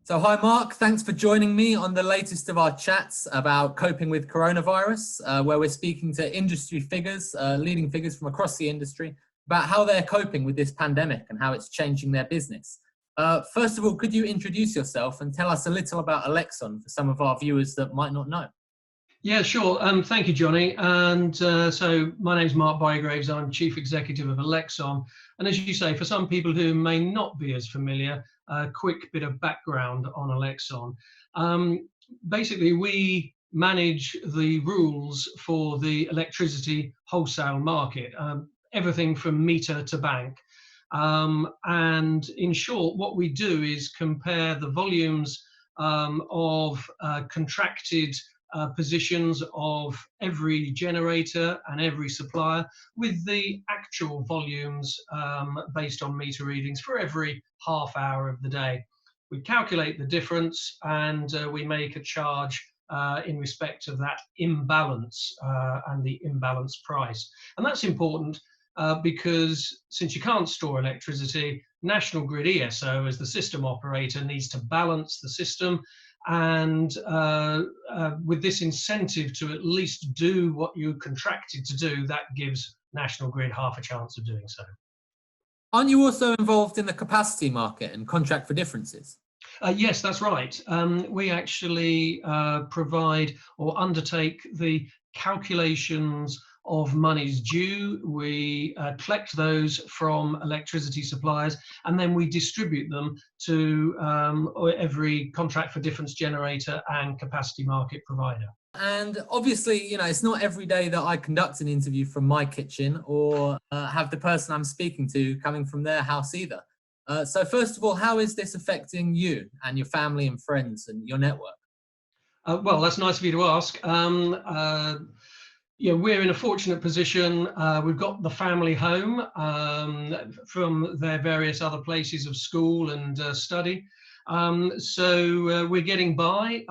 So hi Mark, thanks for joining me on the latest of our chats about coping with coronavirus, where we're speaking to industry figures, leading figures from across the industry, about how they're coping with this pandemic and how it's changing their business. First of all, could you introduce yourself and tell us a little about ELEXON for some of our viewers that might not know? Yeah, sure. Thank you, Johnny. And so my name's Mark Bygraves. I'm Chief Executive of ELEXON. And as you say, for some people who may not be as familiar, a quick bit of background on ELEXON. Basically, we manage the rules for the electricity wholesale market, everything from meter to bank. And in short, what we do is compare the volumes of contracted positions of every generator and every supplier with the actual volumes based on meter readings for every half hour of the day. We calculate the difference and we make a charge in respect of that imbalance and the imbalance price. And that's important because since you can't store electricity, National Grid ESO as the system operator needs to balance the system, and with this incentive to at least do what you contracted to do, that gives National Grid half a chance of doing so. Aren't you also involved in the capacity market and contract for differences? Yes, that's right. We actually provide or undertake the calculations of monies due. We collect those from electricity suppliers and then we distribute them to every contract for difference generator and capacity market provider. And obviously, you know, it's not every day that I conduct an interview from my kitchen or have the person I'm speaking to coming from their house either. So first of all, how is this affecting you and your family and friends and your network? Well, that's nice of you to ask. Yeah, we're in a fortunate position. We've got the family home from their various other places of school and study. So we're getting by.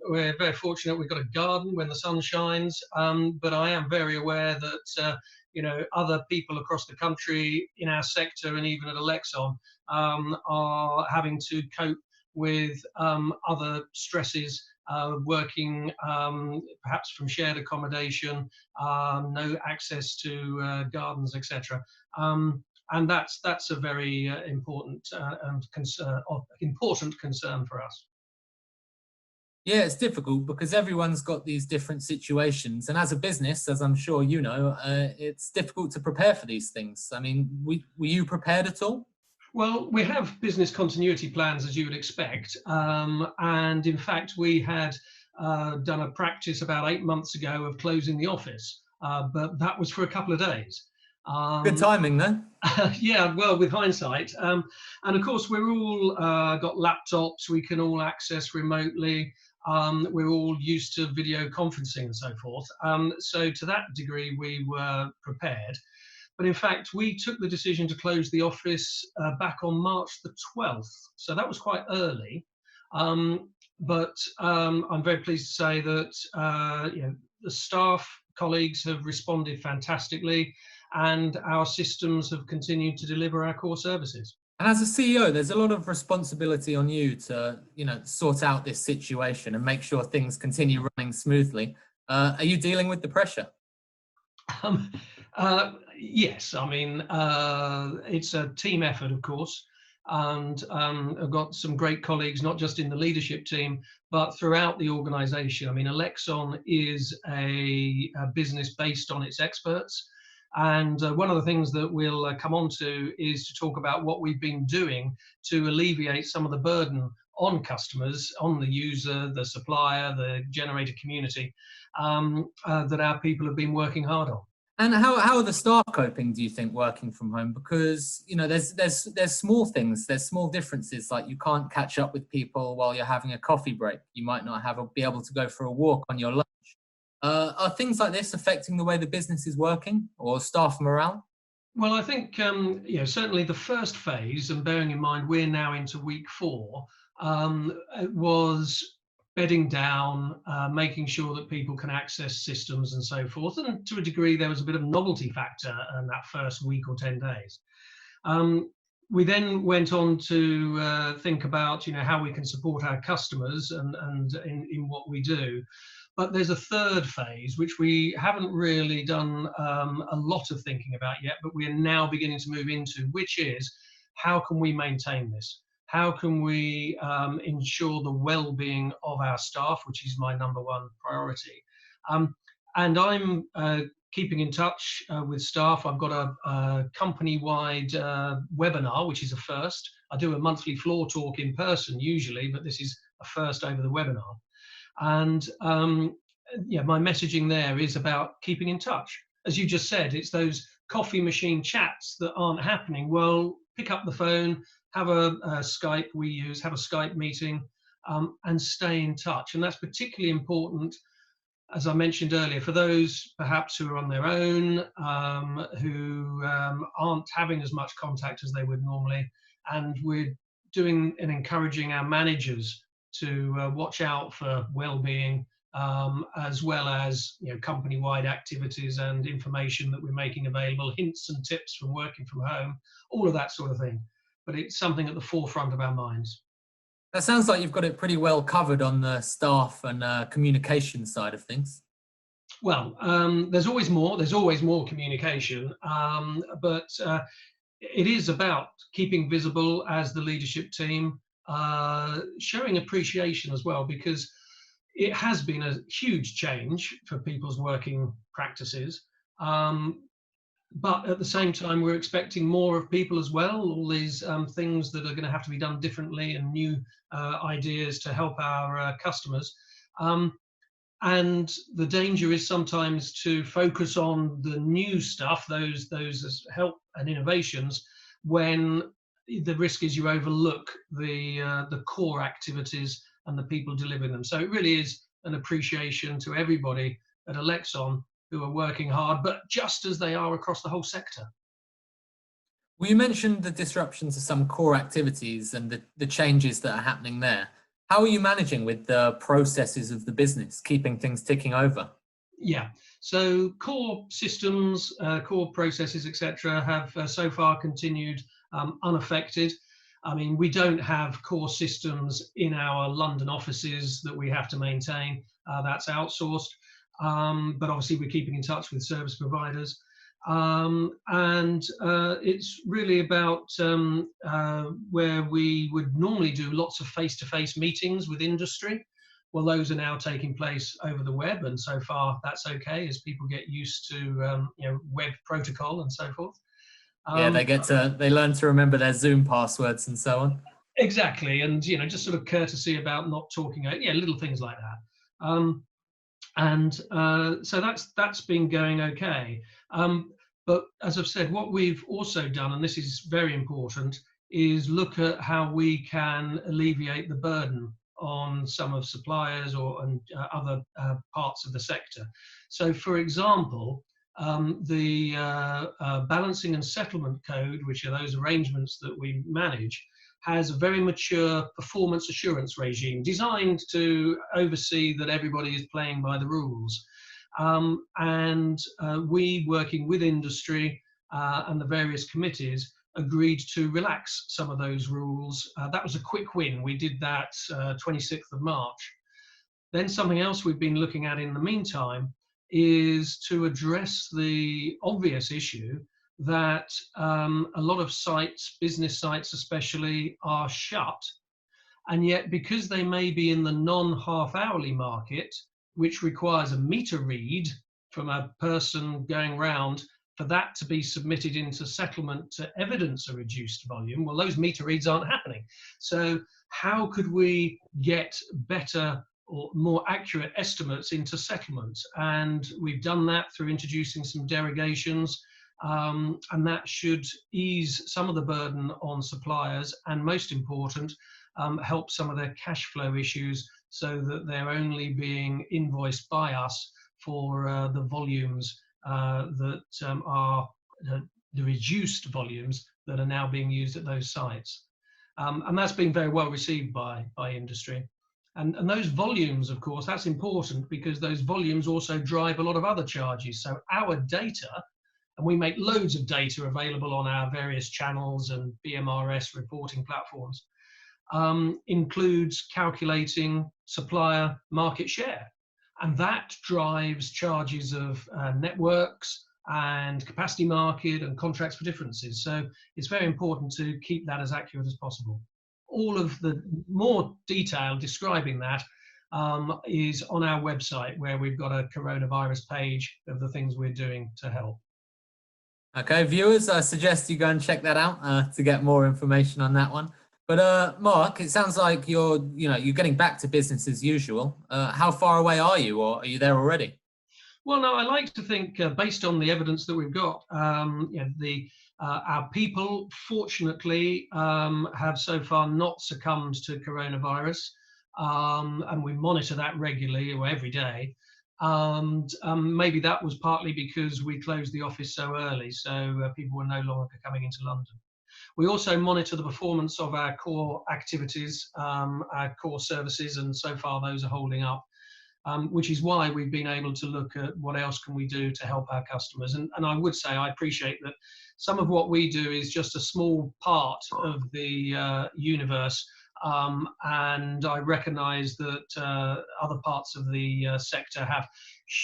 We're very fortunate we've got a garden when the sun shines, but I am very aware that you know, other people across the country in our sector and even at ELEXON are having to cope with other stresses, working perhaps from shared accommodation, no access to gardens, etc. And that's a very important and important concern for us. Yeah, it's difficult because everyone's got these different situations. And as a business, as I'm sure you know, it's difficult to prepare for these things. I mean, were you prepared at all? Well, we have business continuity plans, as you would expect. And in fact, we had done a practice about 8 months ago of closing the office, but that was for a couple of days. Good timing then. Yeah, well, with hindsight. And of course, we're all got laptops we can all access remotely. We're all used to video conferencing and so forth. So to that degree, we were prepared. But in fact, we took the decision to close the office back on March the 12th. So that was quite early. But I'm very pleased to say that you know, the staff, colleagues have responded fantastically, and our systems have continued to deliver our core services. And as a CEO, there's a lot of responsibility on you to, you know, sort out this situation and make sure things continue running smoothly. Are you dealing with the pressure? Yes, I mean, it's a team effort, of course. And I've got some great colleagues, not just in the leadership team, but throughout the organization. I mean, ELEXON is a business based on its experts. And one of the things that we'll come on to is to talk about what we've been doing to alleviate some of the burden on customers, on the user, the supplier, the generator community, that our people have been working hard on. And how are the staff coping, do you think, working from home? Because, you know, there's small things, there's small differences, like you can't catch up with people while you're having a coffee break. You might not be able to go for a walk on your lunch. Are things like this affecting the way the business is working or staff morale? Well, I think you know, certainly the first phase, and bearing in mind we're now into week 4, was bedding down, making sure that people can access systems and so forth. And to a degree, there was a bit of novelty factor in that first week or 10 days. We then went on to think about, how we can support our customers and in what we do. But there's a third phase, which we haven't really done a lot of thinking about yet, but we are now beginning to move into, which is how can we maintain this? How can we ensure the well-being of our staff, which is my number one priority? And I'm keeping in touch with staff. I've got a company-wide webinar, which is a first. I do a monthly floor talk in person usually, but this is a first over the webinar. And my messaging there is about keeping in touch. As you just said, it's those coffee machine chats that aren't happening. Well, pick up the phone, have a Skype we use, have a Skype meeting, and stay in touch. And that's particularly important, as I mentioned earlier, for those perhaps who are on their own, who aren't having as much contact as they would normally. And we're doing and encouraging our managers to watch out for well-being, as well as company-wide activities and information that we're making available, hints and tips from working from home, all of that sort of thing. But it's something at the forefront of our minds. That sounds like you've got it pretty well covered on the staff and communication side of things. Well, there's always more communication, but it is about keeping visible as the leadership team, showing appreciation as well, because it has been a huge change for people's working practices. But at the same time, we're expecting more of people as well, all these things that are going to have to be done differently and new ideas to help our customers. And the danger is sometimes to focus on the new stuff, those as help and innovations, when the risk is you overlook the core activities and the people delivering them. So it really is an appreciation to everybody at ELEXON who are working hard, but just as they are across the whole sector. Well, you mentioned the disruption to some core activities and the changes that are happening there. How are you managing with the processes of the business, keeping things ticking over? Yeah, so core systems, core processes, etc., have so far continued unaffected. I mean, we don't have core systems in our London offices that we have to maintain. That's outsourced. But obviously we're keeping in touch with service providers. And it's really about where we would normally do lots of face-to-face meetings with industry. Well, those are now taking place over the web, and so far that's okay as people get used to web protocol and so forth. Yeah, they learn to remember their Zoom passwords and so on. Exactly, and just sort of courtesy about not talking, little things like that. And so that's been going okay. But as I've said, what we've also done, and this is very important, is look at how we can alleviate the burden on some of suppliers or other parts of the sector. So, for example, the balancing and settlement code, which are those arrangements that we manage, has a very mature performance assurance regime designed to oversee that everybody is playing by the rules. And we, working with industry and the various committees, agreed to relax some of those rules. That was a quick win. We did that 26th of March. Then something else we've been looking at in the meantime is to address the obvious issue that a lot of sites, business sites especially, are shut. And yet, because they may be in the non-half-hourly market, which requires a meter read from a person going round, for that to be submitted into settlement to evidence a reduced volume, well, those meter reads aren't happening. So how could we get better or more accurate estimates into settlements? And we've done that through introducing some derogations, and that should ease some of the burden on suppliers, and most important, help some of their cash flow issues so that they're only being invoiced by us for the volumes that are the reduced volumes that are now being used at those sites. And that's been very well received by industry. And those volumes, of course, that's important because those volumes also drive a lot of other charges. So our data And we make loads of data available on our various channels and BMRS reporting platforms. Includes calculating supplier market share. And that drives charges of networks and capacity market and contracts for differences. So it's very important to keep that as accurate as possible. All of the more detail describing that is on our website, where we've got a coronavirus page of the things we're doing to help. Okay, viewers, I suggest you go and check that out to get more information on that one. But Mark, it sounds like you're getting back to business as usual. How far away are you, or are you there already? Well, no, I like to think, based on the evidence that we've got, our people, fortunately, have so far not succumbed to coronavirus, and we monitor that regularly or every day. And maybe that was partly because we closed the office so early, so people were no longer coming into London. We also monitor the performance of our core activities, our core services, and so far those are holding up. Which is why we've been able to look at what else can we do to help our customers. And I would say I appreciate that some of what we do is just a small part of the universe, and I recognise that other parts of the sector have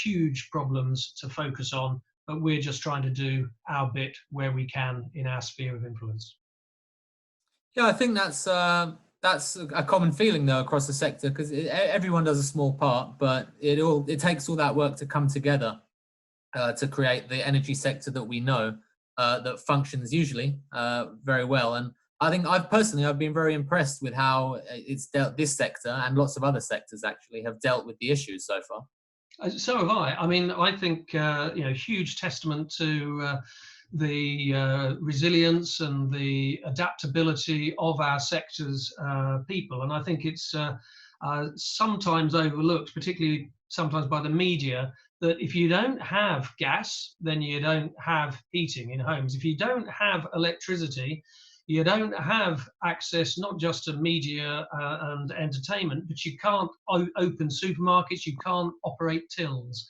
huge problems to focus on, but we're just trying to do our bit where we can in our sphere of influence. Yeah, I think that's a common feeling though across the sector, because everyone does a small part, but it takes all that work to come together to create the energy sector that we know that functions usually very well. And I think I've been very impressed with how it's dealt, this sector and lots of other sectors actually have dealt with the issues so far. So have I. I mean, I think huge testament to the resilience and the adaptability of our sector's people. And I think it's sometimes overlooked, particularly sometimes by the media, that if you don't have gas, then you don't have heating in homes. If you don't have electricity, you don't have access not just to media and entertainment, but you can't open supermarkets, you can't operate tills.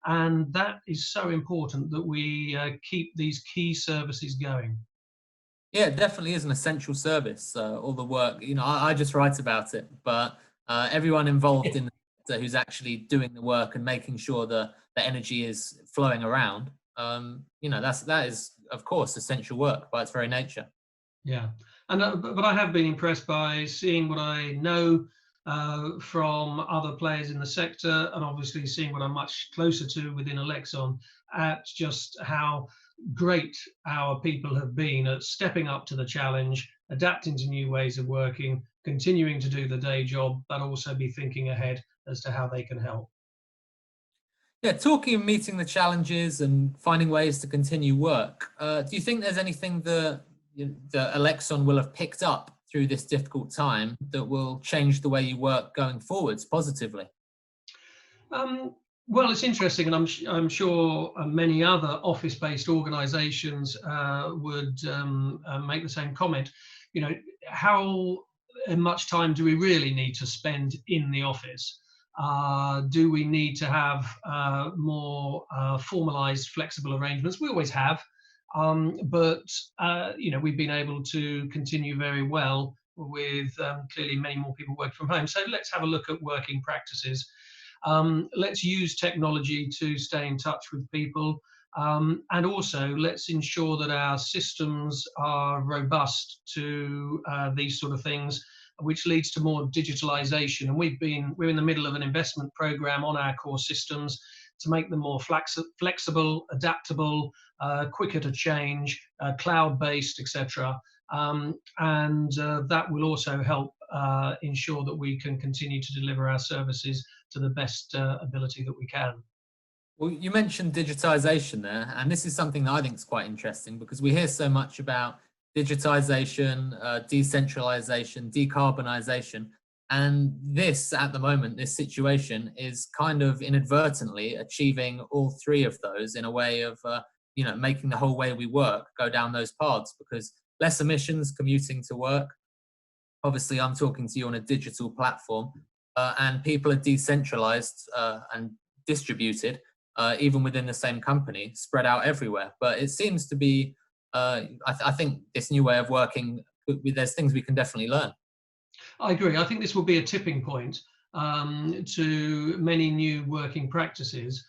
And that is so important that we keep these key services going. Yeah, it definitely is an essential service. All the work, I just write about it, but everyone involved in the sector who's actually doing the work and making sure the energy is flowing around, that is, of course, essential work by its very nature. Yeah, and but I have been impressed by seeing what I know from other players in the sector, and obviously seeing what I'm much closer to within ELEXON, at just how great our people have been at stepping up to the challenge, adapting to new ways of working, continuing to do the day job, but also be thinking ahead as to how they can help. Yeah, talking and meeting the challenges and finding ways to continue work. Do you think there's anything that the ELEXON will have picked up through this difficult time that will change the way you work going forwards positively? Well, it's interesting, and I'm sure many other office-based organisations would make the same comment. How much time do we really need to spend in the office? Do we need to have more formalised, flexible arrangements? We always have. But we've been able to continue very well with clearly many more people working from home. So let's have a look at working practices. Let's use technology to stay in touch with people. And also let's ensure that our systems are robust to these sort of things, which leads to more digitalisation. And we're in the middle of an investment program on our core systems to make them more flexible, adaptable, quicker to change, cloud-based, etc. And that will also help ensure that we can continue to deliver our services to the best ability that we can. Well, you mentioned digitization there, and this is something that I think is quite interesting because we hear so much about digitization, decentralization, decarbonization, and this, at the moment, this situation is kind of inadvertently achieving all three of those in a way of, making the whole way we work go down those paths, because less emissions commuting to work. Obviously, I'm talking to you on a digital platform, and people are decentralized and distributed. even within the same company, spread out everywhere. But it seems to be, I think this new way of working, there's things we can definitely learn. I agree. I think this will be a tipping point to many new working practices.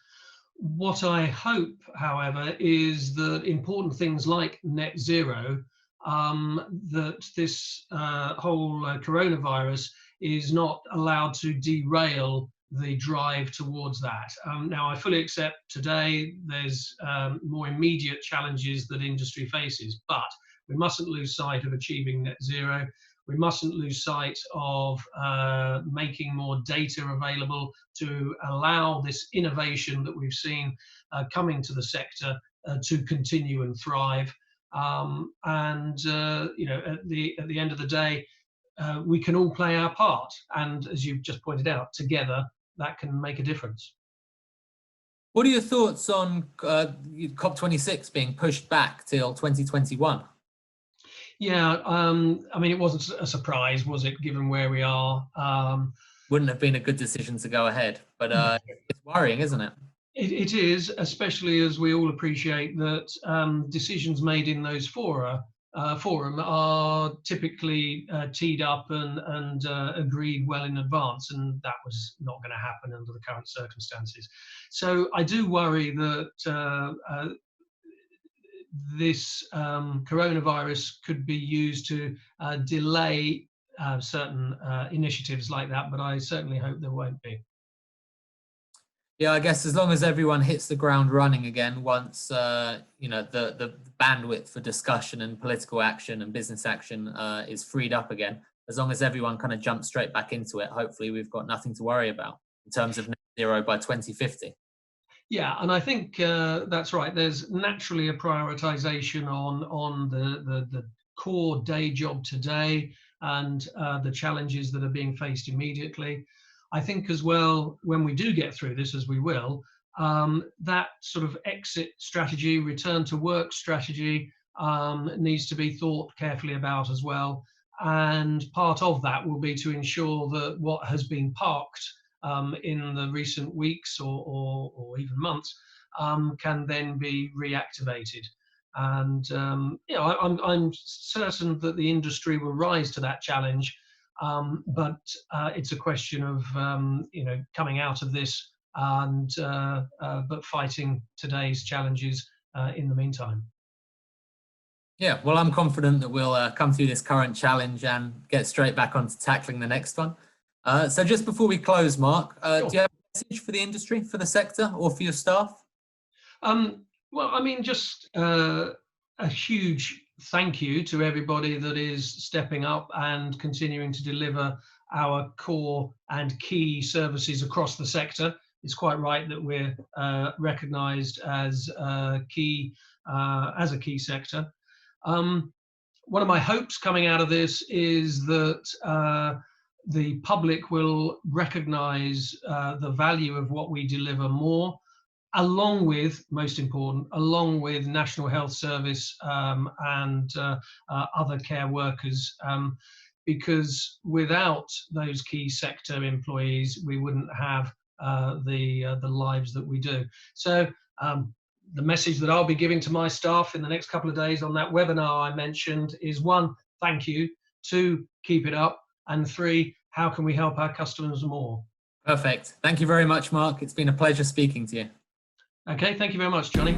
What I hope, however, is that important things like net zero, that this whole coronavirus is not allowed to derail the drive towards that. Now, I fully accept today there's more immediate challenges that industry faces, but we mustn't lose sight of achieving net zero. We mustn't lose sight of making more data available to allow this innovation that we've seen coming to the sector to continue and thrive. You know, at the end of the day, we can all play our part, and as you've just pointed out, together that can make a difference. What are your thoughts on COP26 being pushed back till 2021? Yeah, I mean, it wasn't a surprise, was it, given where we are? Wouldn't have been a good decision to go ahead, but it's worrying, isn't it? It is, especially as we all appreciate that decisions made in those forum are typically teed up and agreed well in advance, and that was not going to happen under the current circumstances. So I do worry that this coronavirus could be used to delay certain initiatives like that, but I certainly hope there won't be. Yeah, I guess as long as everyone hits the ground running again once you know, the bandwidth for discussion and political action and business action is freed up again, as long as everyone kind of jumps straight back into it, hopefully we've got nothing to worry about in terms of net zero by 2050. Yeah, and I think that's right. There's naturally a prioritization on the core day job today and the challenges that are being faced immediately. I think as well, when we do get through this, as we will, that sort of exit strategy, return to work strategy needs to be thought carefully about as well. And part of that will be to ensure that what has been parked in the recent weeks or even months can then be reactivated. And you know, I'm certain that the industry will rise to that challenge, but it's a question of you know, coming out of this and but fighting today's challenges in the meantime. Yeah, well, I'm confident that we'll come through this current challenge and get straight back onto tackling the next one. So just before we close, Mark, Sure. Do you have a message for the industry, for the sector, or for your staff? Well, I mean, just a huge thank you to everybody that is stepping up and continuing to deliver our core and key services across the sector. It's quite right that we're recognised as a key sector. One of my hopes coming out of this is that the public will recognise the value of what we deliver more, along with, most important, along with National Health Service and other care workers, because without those key sector employees, we wouldn't have the lives that we do. So the message that I'll be giving to my staff in the next couple of days on that webinar I mentioned is: 1, thank you; 2, keep it up; and 3, how can we help our customers more? Perfect. Thank you very much, Mark. It's been a pleasure speaking to you. Okay, thank you very much, Johnny.